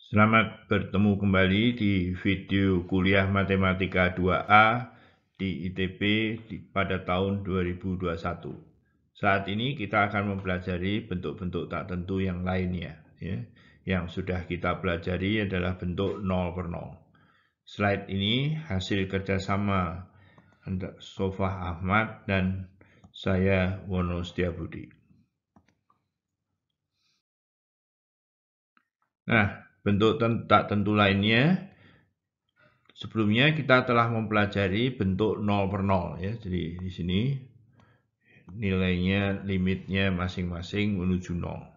Selamat bertemu kembali di video kuliah Matematika 2A di ITB pada tahun 2021. Saat ini kita akan mempelajari bentuk-bentuk tak tentu yang lainnya. Yang sudah kita pelajari adalah bentuk 0 per 0. Slide ini hasil kerjasama Sofah Ahmad dan saya Wono Setiabudi. Nah, bentuk tak tentu lainnya, sebelumnya kita telah mempelajari bentuk 0 per 0 ya. Jadi di sini nilainya, limitnya masing-masing menuju 0.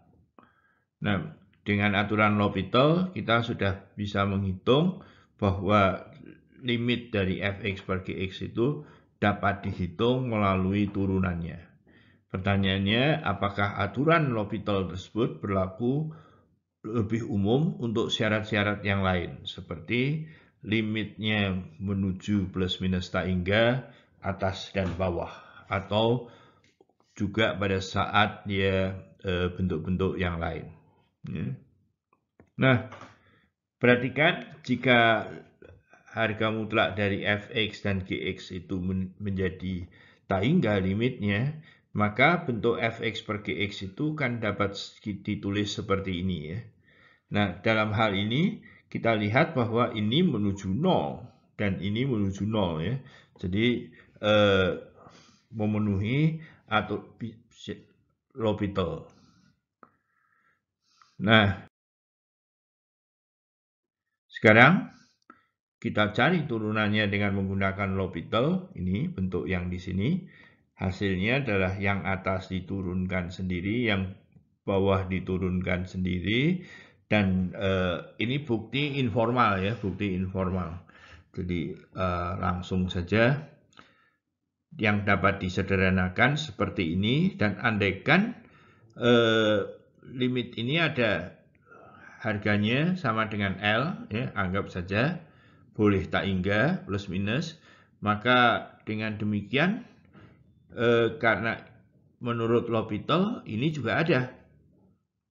Nah, dengan aturan L'Hopital kita sudah bisa menghitung bahwa limit dari fx per gx itu dapat dihitung melalui turunannya. Pertanyaannya, apakah aturan L'Hopital tersebut berlaku lebih umum untuk syarat-syarat yang lain, seperti limitnya menuju plus minus tak hingga atas dan bawah, atau juga pada saat dia bentuk-bentuk yang lain. Nah, perhatikan jika harga mutlak dari fx dan gx itu menjadi tak hingga limitnya, maka bentuk fx per gx itu kan dapat ditulis seperti ini ya. Nah, dalam hal ini kita lihat bahwa ini menuju 0 dan ini menuju 0 ya. Jadi memenuhi atau L'Hopital. Nah, sekarang kita cari turunannya dengan menggunakan L'Hopital. Ini bentuk yang di sini. Hasilnya adalah yang atas diturunkan sendiri, yang bawah diturunkan sendiri, dan ini bukti informal ya, bukti informal. Jadi langsung saja yang dapat disederhanakan seperti ini, dan andaikan limit ini ada harganya sama dengan L ya, anggap saja boleh tak hingga plus minus, maka dengan demikian karena menurut L'Hopital ini juga ada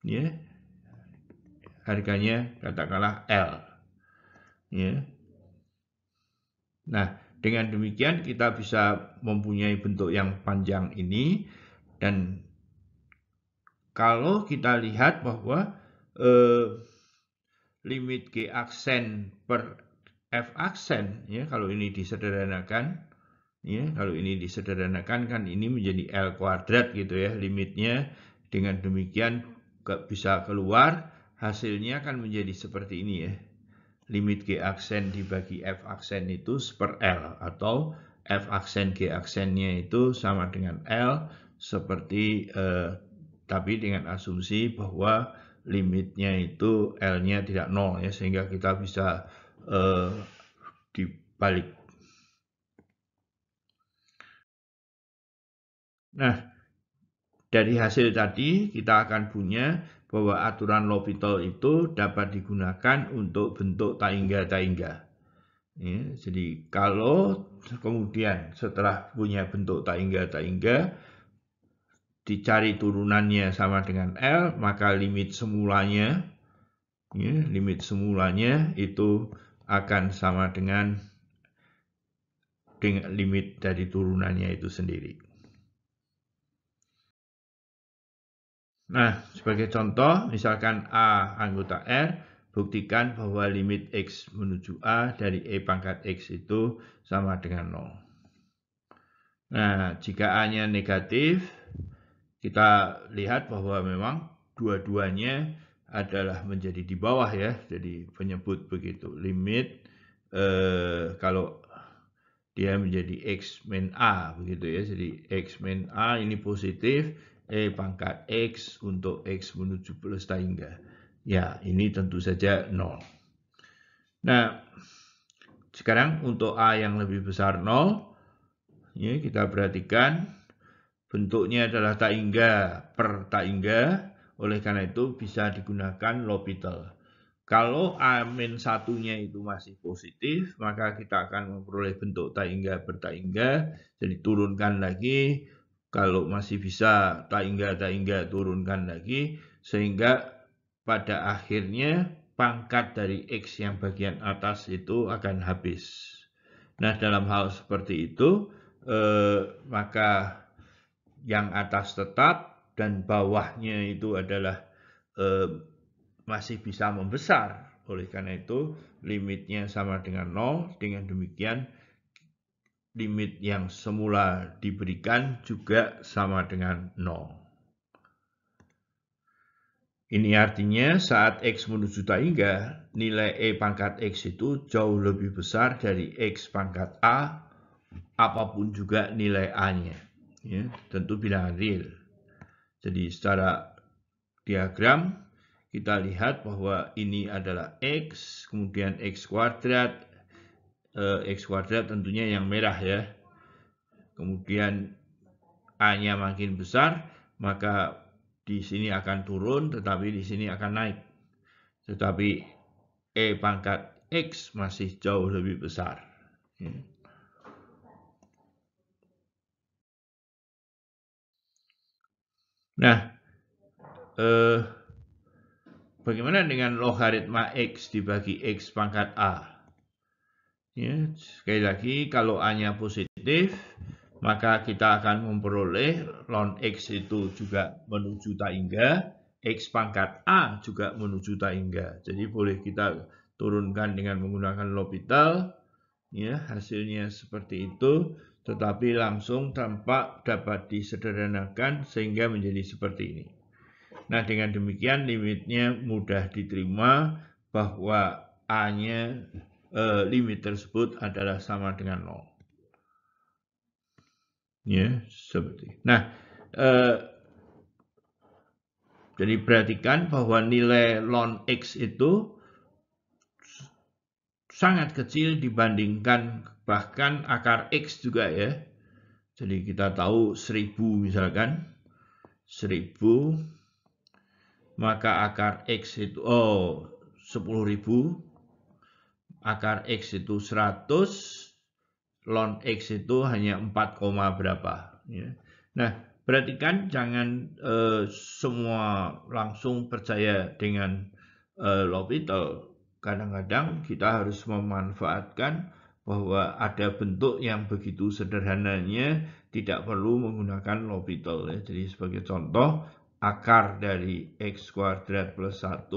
ya, harganya katakanlah L ya. Nah, dengan demikian kita bisa mempunyai bentuk yang panjang ini, dan kalau kita lihat bahwa limit G aksen per F aksen ya, kalau ini disederhanakan ya, kalau ini disederhanakan kan ini menjadi L kuadrat gitu ya limitnya. Dengan demikian bisa keluar hasilnya kan menjadi seperti ini ya. Limit G aksen dibagi F aksen itu per L, atau F aksen G aksennya itu sama dengan L, seperti tapi dengan asumsi bahwa limitnya itu L-nya tidak 0 ya, sehingga kita bisa dibalik. Nah, dari hasil tadi kita akan punya bahwa aturan L'Hopital itu dapat digunakan untuk bentuk tak hingga. Ya, jadi kalau kemudian setelah punya bentuk tak hingga dicari turunannya sama dengan L, maka limit semulanya itu akan sama dengan limit dari turunannya itu sendiri. Nah, sebagai contoh, misalkan A anggota R, buktikan bahwa limit X menuju A dari E pangkat X itu sama dengan 0. Nah, jika A-nya negatif, kita lihat bahwa memang dua-duanya adalah menjadi di bawah ya, jadi penyebut begitu. Limit kalau dia menjadi X min A begitu ya, jadi X min A ini positif, E pangkat X untuk X menuju plus tak hingga. Ya, ini tentu saja 0. Nah, sekarang untuk A yang lebih besar 0, ya, kita perhatikan bentuknya adalah tak hingga per tak hingga, oleh karena itu bisa digunakan L'Hopital. Kalau A-1-nya itu masih positif, maka kita akan memperoleh bentuk tak hingga per tak hingga, jadi turunkan lagi. Kalau masih bisa tak hingga turunkan lagi, sehingga pada akhirnya pangkat dari X yang bagian atas itu akan habis. Nah, dalam hal seperti itu, maka yang atas tetap dan bawahnya itu adalah masih bisa membesar. Oleh karena itu, limitnya sama dengan 0. Dengan demikian, limit yang semula diberikan juga sama dengan 0. Ini artinya saat X menuju taingga, nilai E pangkat X itu jauh lebih besar dari X pangkat A, apapun juga nilai A-nya. Ya, tentu bilangan real. Jadi secara diagram, kita lihat bahwa ini adalah X, kemudian X kuadrat tentunya yang merah ya. Kemudian A-nya makin besar, maka di sini akan turun, tetapi di sini akan naik. Tetapi E pangkat X masih jauh lebih besar. Nah, bagaimana dengan logaritma X dibagi X pangkat A? Ya, sekali lagi, kalau A-nya positif, maka kita akan memperoleh ln X itu juga menuju taingga, X pangkat A juga menuju taingga. Jadi boleh kita turunkan dengan menggunakan L'Hopital, ya, hasilnya seperti itu, tetapi langsung tampak dapat disederhanakan sehingga menjadi seperti ini. Nah, dengan demikian limitnya mudah diterima bahwa A-nya limit tersebut adalah sama dengan 0. Ya, seperti. Nah, jadi perhatikan bahwa nilai ln X itu sangat kecil dibandingkan bahkan akar X juga ya. Jadi kita tahu 1000 misalkan, 1000, maka akar X itu 10.000, akar X itu 100, ln X itu hanya 4, berapa. Ya. Nah, perhatikan jangan semua langsung percaya dengan L'Hopital. Kadang-kadang kita harus memanfaatkan bahwa ada bentuk yang begitu sederhananya tidak perlu menggunakan L'Hopital. Ya. Jadi sebagai contoh, akar dari X kuadrat plus 1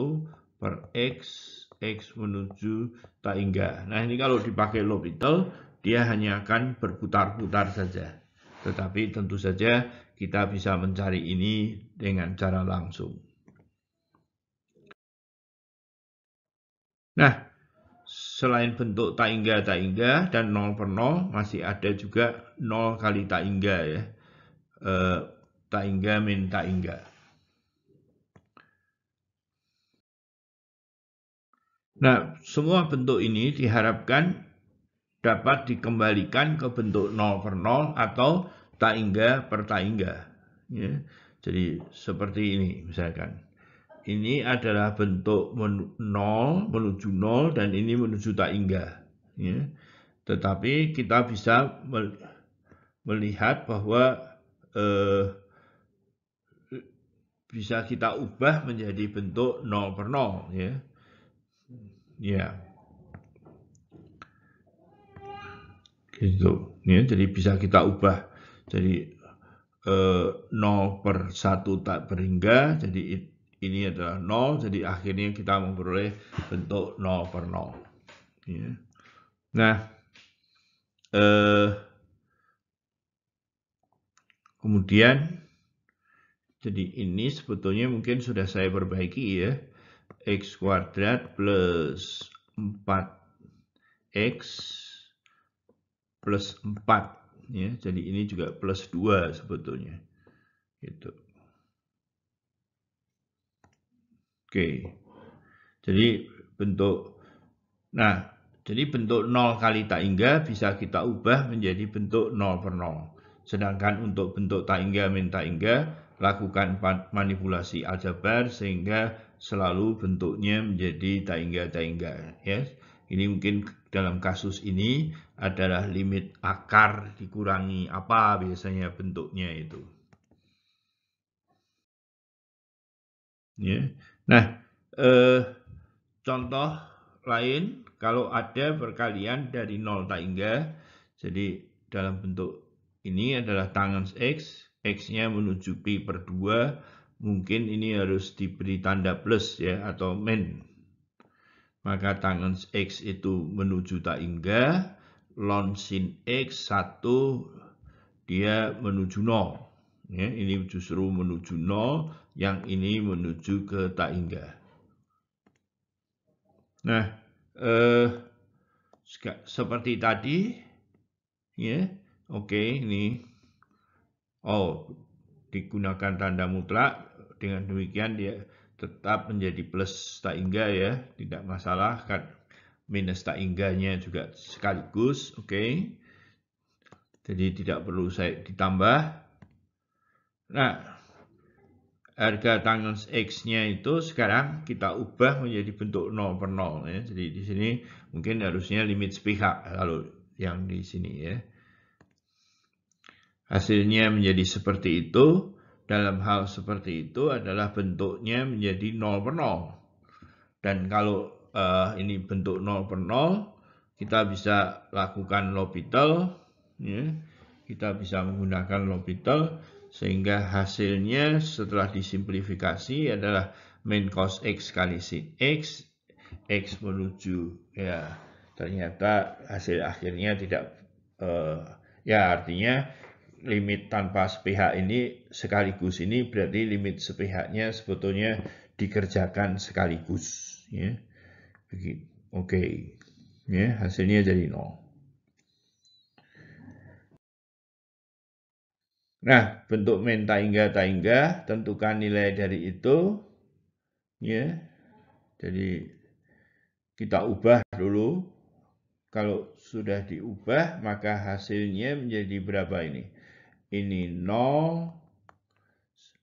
per X menuju taingga. Nah, ini kalau dipakai L'Hopital, dia hanya akan berputar-putar saja. Tetapi tentu saja kita bisa mencari ini dengan cara langsung. Nah, selain bentuk taingga dan 0 per 0, masih ada juga 0 kali taingga ya. Taingga min taingga. Nah, semua bentuk ini diharapkan dapat dikembalikan ke bentuk 0 per 0 atau taingga per taingga. Ya. Jadi seperti ini misalkan. Ini adalah bentuk 0 menuju 0 dan ini menuju taingga. Ya. Tetapi kita bisa melihat bahwa bisa kita ubah menjadi bentuk 0 per 0. Ya. Ya. Gitu. Ya, jadi bisa kita ubah jadi 0 per 1 tak berhingga, jadi ini adalah 0, jadi akhirnya kita memperoleh bentuk 0 per 0. Ya. Nah, kemudian, jadi ini sebetulnya mungkin sudah saya perbaiki ya, X kuadrat plus 4X plus 4. Ya, jadi ini juga plus 2 sebetulnya. Gitu. Oke. Jadi bentuk, nah, jadi bentuk 0 kali taingga bisa kita ubah menjadi bentuk 0 per 0. Sedangkan untuk bentuk taingga min taingga, lakukan manipulasi aljabar sehingga selalu bentuknya menjadi taingga-taingga. Ya. Ini mungkin dalam kasus ini adalah limit akar dikurangi apa biasanya bentuknya itu. Ya. Nah, contoh lain, kalau ada perkalian dari 0 tak hingga, jadi dalam bentuk ini adalah tangens X, X-nya menuju Pi per 2, mungkin ini harus diberi tanda plus ya, atau min. Maka tangens X itu menuju tak hingga, ln sin X 1 dia menuju 0. Ya, ini justru menuju 0, yang ini menuju ke tak hingga. Nah, seperti tadi, ya, oke, ini, digunakan tanda mutlak. Dengan demikian dia tetap menjadi plus tak hingga ya, tidak masalah kan. Minus tak hingganya juga sekaligus, oke. Jadi tidak perlu saya ditambah. Nah, harga tangens X-nya itu sekarang kita ubah menjadi bentuk 0 per 0 ya. Jadi di sini mungkin harusnya limit sepihak kalau yang di sini ya. Hasilnya menjadi seperti itu. Dalam hal seperti itu adalah bentuknya menjadi 0 per 0. Dan kalau ini bentuk 0 per 0, kita bisa lakukan L'Hopital ya. Kita bisa menggunakan L'Hopital sehingga hasilnya setelah disimplifikasi adalah min cos X kali sin X, X menuju ya, ternyata hasil akhirnya tidak ya, artinya limit tanpa sepihak ini sekaligus ini berarti limit sepihaknya sebetulnya dikerjakan sekaligus ya. Begitu. Oke. Ya, hasilnya jadi 0. Nah, bentuk min tak hingga, tentukan nilai dari itu ya. Jadi kita ubah dulu. Kalau sudah diubah, maka hasilnya menjadi berapa ini? Ini 0,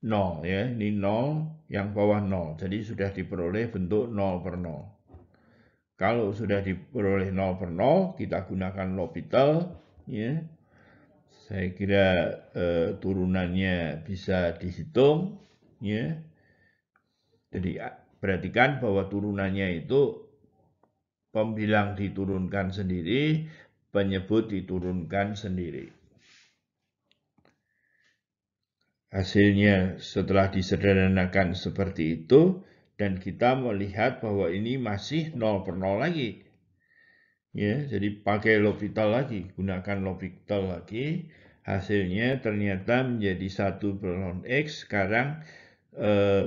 0 ya, ini 0, yang bawah 0. Jadi sudah diperoleh bentuk 0 per 0. Kalau sudah diperoleh 0 per 0, kita gunakan L'Hopital ya. Saya kira turunannya bisa dihitung ya. Jadi perhatikan bahwa turunannya itu pembilang diturunkan sendiri, penyebut diturunkan sendiri. Hasilnya setelah disederhanakan seperti itu, dan kita melihat bahwa ini masih 0 per 0 lagi. Ya, jadi pakai L'Hopital lagi, gunakan L'Hopital lagi. Hasilnya ternyata menjadi 1 per 0 X, sekarang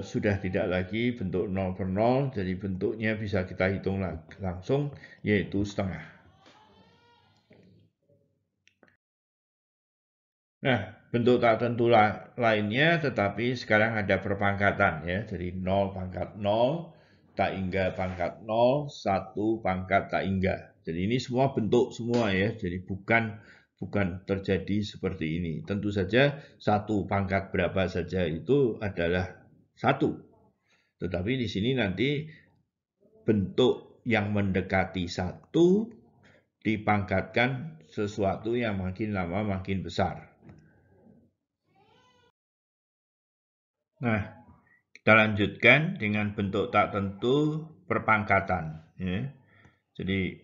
sudah tidak lagi bentuk 0 per 0, jadi bentuknya bisa kita hitung langsung, yaitu setengah. Nah, bentuk tak tentu lainnya, tetapi sekarang ada perpangkatan ya, jadi 0 pangkat 0, tak hingga pangkat 0, 1 pangkat tak hingga. Jadi ini semua bentuk semua ya, jadi bukan terjadi seperti ini. Tentu saja 1 pangkat berapa saja itu adalah 1. Tetapi di sini nanti bentuk yang mendekati 1 dipangkatkan sesuatu yang makin lama makin besar. Nah, kita lanjutkan dengan bentuk tak tentu perpangkatan. Ya. Jadi,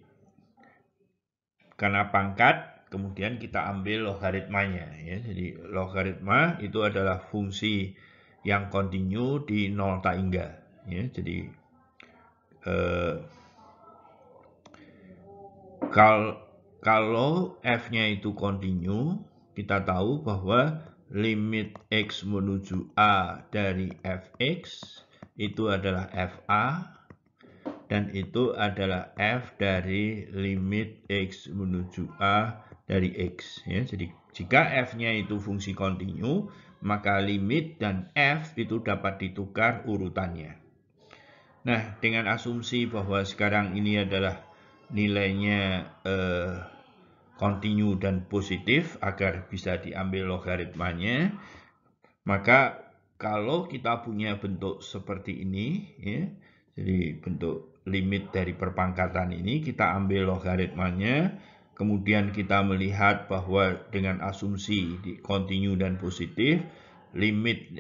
karena pangkat, kemudian kita ambil logaritmanya. Ya. Jadi, logaritma itu adalah fungsi yang kontinu di 0 tak hingga. Ya. Jadi, kalau f-nya itu kontinu, kita tahu bahwa limit x menuju a dari fx itu adalah fa, dan itu adalah f dari limit x menuju a dari x. Ya, jadi jika f-nya itu fungsi kontinu, maka limit dan f itu dapat ditukar urutannya. Nah, dengan asumsi bahwa sekarang ini adalah nilainya kontinu dan positif agar bisa diambil logaritmanya, maka kalau kita punya bentuk seperti ini, ya, jadi bentuk limit dari perpangkatan ini, kita ambil logaritmanya, kemudian kita melihat bahwa dengan asumsi di kontinu dan positif, limit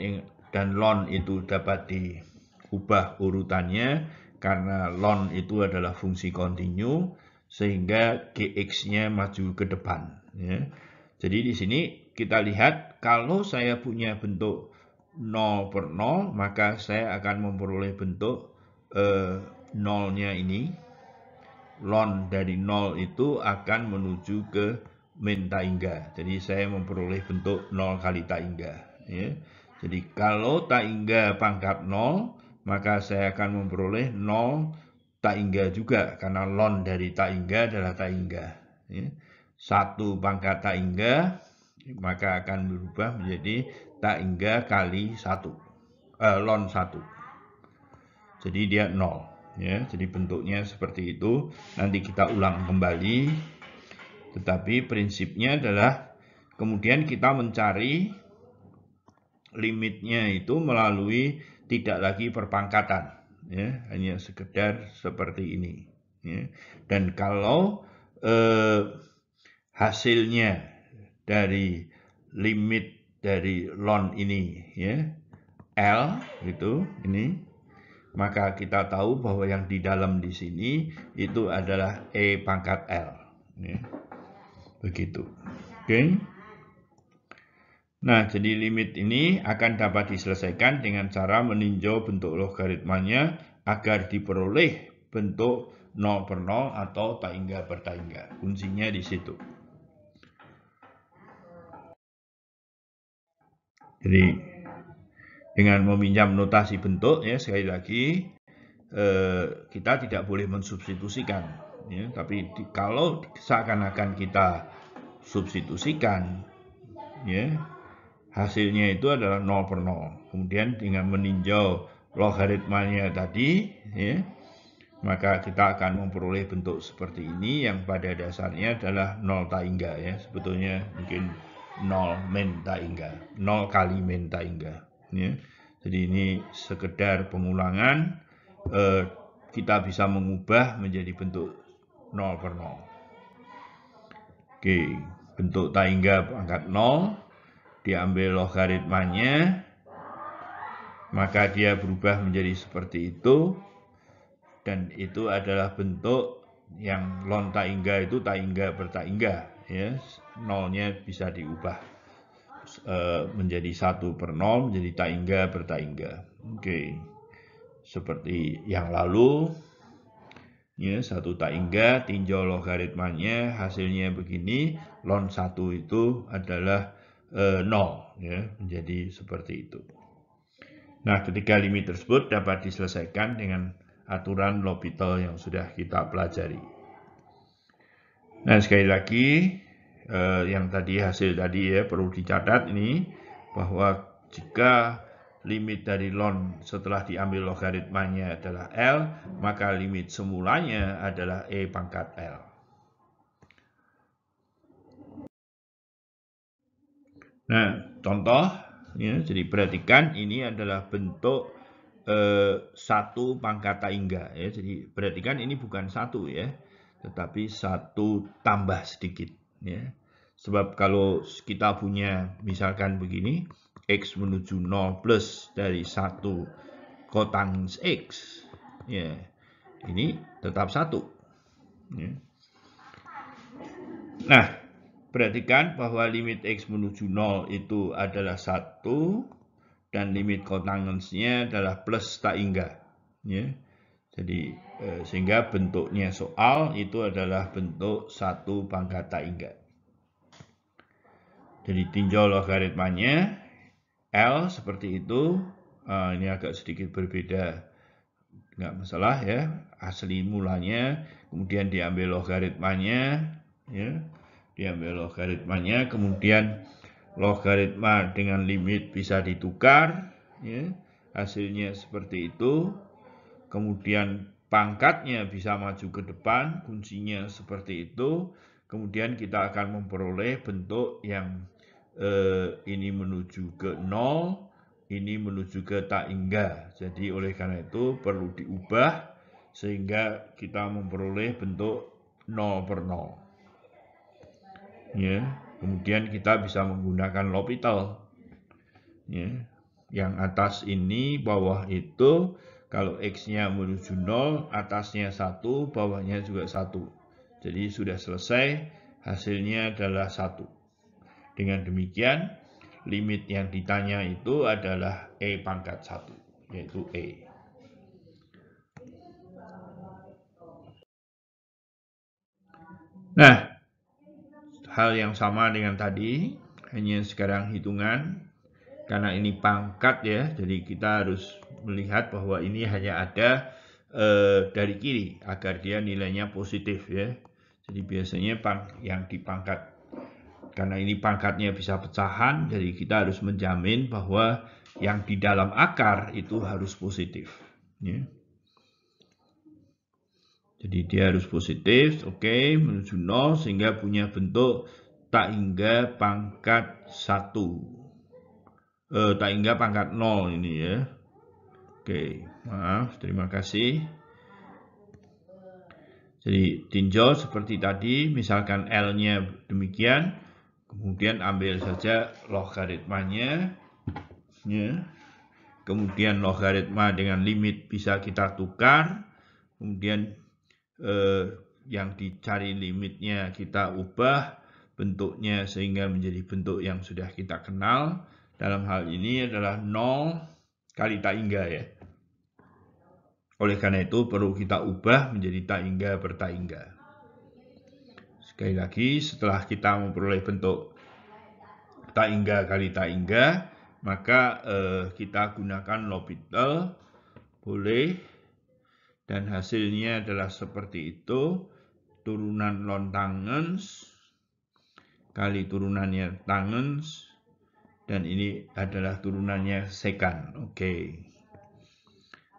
dan ln itu dapat diubah urutannya, karena ln itu adalah fungsi kontinu, sehingga gx-nya maju ke depan. Ya. Jadi di sini kita lihat kalau saya punya bentuk 0 per 0, maka saya akan memperoleh bentuk 0-nya ini. Ln dari 0 itu akan menuju ke min taingga. Jadi saya memperoleh bentuk 0 kali taingga. Ya. Jadi kalau taingga pangkat 0, maka saya akan memperoleh 0 taingga juga, karena ln dari taingga adalah taingga. Ya. 1 pangkat taingga, maka akan berubah menjadi taingga kali 1. Ln 1. Jadi dia 0. Ya, jadi bentuknya seperti itu. Nanti kita ulang kembali. Tetapi prinsipnya adalah kemudian kita mencari limitnya itu melalui tidak lagi perpangkatan. Ya, hanya sekedar seperti ini. Ya. Dan kalau hasilnya dari limit dari ln ini, ya, L gitu, ini, maka kita tahu bahwa yang di dalam di sini itu adalah E pangkat L. Ya. Begitu. Oke. Nah, jadi limit ini akan dapat diselesaikan dengan cara meninjau bentuk logaritmanya agar diperoleh bentuk 0 per 0 atau taingga per taingga. Kuncinya di situ. Jadi dengan meminjam notasi bentuk, ya, sekali lagi kita tidak boleh mensubstitusikan, ya, tapi kalau seakan-akan kita substitusikan, ya, hasilnya itu adalah 0 per 0. Kemudian dengan meninjau logaritmanya tadi, ya, maka kita akan memperoleh bentuk seperti ini yang pada dasarnya adalah 0 taingga, ya. Sebetulnya mungkin 0 min taingga, 0 kali min taingga, ya. Jadi ini sekedar pengulangan, kita bisa mengubah menjadi bentuk 0 per 0. Oke, bentuk taingga pangkat 0, diambil logaritmanya, maka dia berubah menjadi seperti itu, dan itu adalah bentuk yang ln taingga itu taingga per taingga, ya, nolnya bisa diubah menjadi 1 per 0 menjadi taingga per taingga. Oke, seperti yang lalu, ya, 1 taingga, tinjau logaritmanya, hasilnya begini, ln 1 itu adalah 0, ya, menjadi seperti itu. Nah, ketiga limit tersebut dapat diselesaikan dengan aturan L'Hopital yang sudah kita pelajari. Nah, sekali lagi, yang tadi hasil tadi, ya, perlu dicatat ini bahwa jika limit dari ln setelah diambil logaritmanya adalah L, maka limit semulanya adalah E pangkat L. Nah, contoh, ya, jadi perhatikan ini adalah bentuk 1 pangkat taingga, ya. Jadi perhatikan ini bukan 1, ya, tetapi 1 tambah sedikit, ya. Sebab kalau kita punya misalkan begini, X menuju 0 plus dari 1 cotangent X, ya, ini tetap 1, ya. Nah, perhatikan bahwa limit X menuju 0 itu adalah 1, dan limit cotangent-nya adalah plus taingga, ya. Jadi sehingga bentuknya soal itu adalah bentuk 1 pangkat taingga. Jadi tinjau logaritmanya L seperti itu. Ini agak sedikit berbeda, nggak masalah, ya. Asli mulanya, kemudian diambil logaritmanya, ya, diambil logaritmanya, kemudian logaritma dengan limit bisa ditukar, ya, hasilnya seperti itu. Kemudian pangkatnya bisa maju ke depan, kuncinya seperti itu. Kemudian kita akan memperoleh bentuk yang ini menuju ke 0, ini menuju ke taingga. Jadi oleh karena itu perlu diubah sehingga kita memperoleh bentuk 0 per 0. Ya, kemudian kita bisa menggunakan L'Hopital, ya. Yang atas ini, bawah itu, Kalau X-nya menuju 0, atasnya 1, bawahnya juga 1. Jadi sudah selesai, hasilnya adalah 1. Dengan demikian, limit yang ditanya itu adalah E pangkat 1, yaitu E. Nah, hal yang sama dengan tadi, hanya sekarang hitungan. Karena ini pangkat ya, jadi kita harus melihat bahwa ini hanya ada dari kiri agar dia nilainya positif ya. Jadi biasanya yang dipangkat, karena ini pangkatnya bisa pecahan, jadi kita harus menjamin bahwa yang di dalam akar itu harus positif ya. Jadi dia harus positif, oke, menuju 0 sehingga punya bentuk tak hingga pangkat 1. Tak hingga pangkat 0 ini ya. Oke, maaf, terima kasih. Jadi tinjau seperti tadi, misalkan L-nya demikian, kemudian ambil saja logaritmanya, ya. Kemudian logaritma dengan limit bisa kita tukar, kemudian yang dicari limitnya kita ubah bentuknya sehingga menjadi bentuk yang sudah kita kenal. Dalam hal ini adalah 0 kali tak hingga ya. Oleh karena itu perlu kita ubah menjadi tak hingga per tak hingga. Sekali lagi, setelah kita memperoleh bentuk tak hingga kali tak hingga, maka kita gunakan L'Hopital, boleh, dan hasilnya adalah seperti itu. Turunan ln tangens kali turunannya tangens, dan ini adalah turunannya sekan. Oke.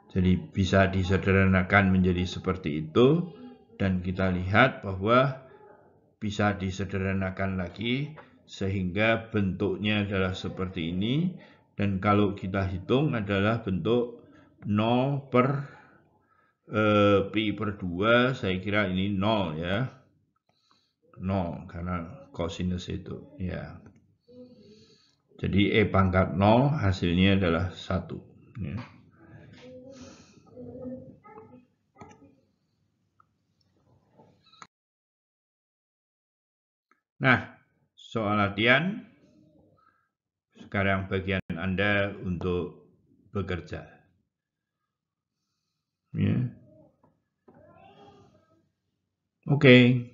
Jadi bisa disederhanakan menjadi seperti itu, dan kita lihat bahwa bisa disederhanakan lagi sehingga bentuknya adalah seperti ini, dan kalau kita hitung adalah bentuk 0 per pi per 2, saya kira ini 0 ya. 0 karena kosinus itu ya. Jadi E pangkat 0 hasilnya adalah 1 ya. Nah, soal latihan sekarang bagian Anda untuk bekerja ya. Oke.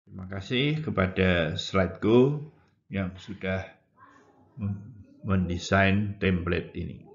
Terima kasih kepada SlideGo yang sudah mendesain template ini.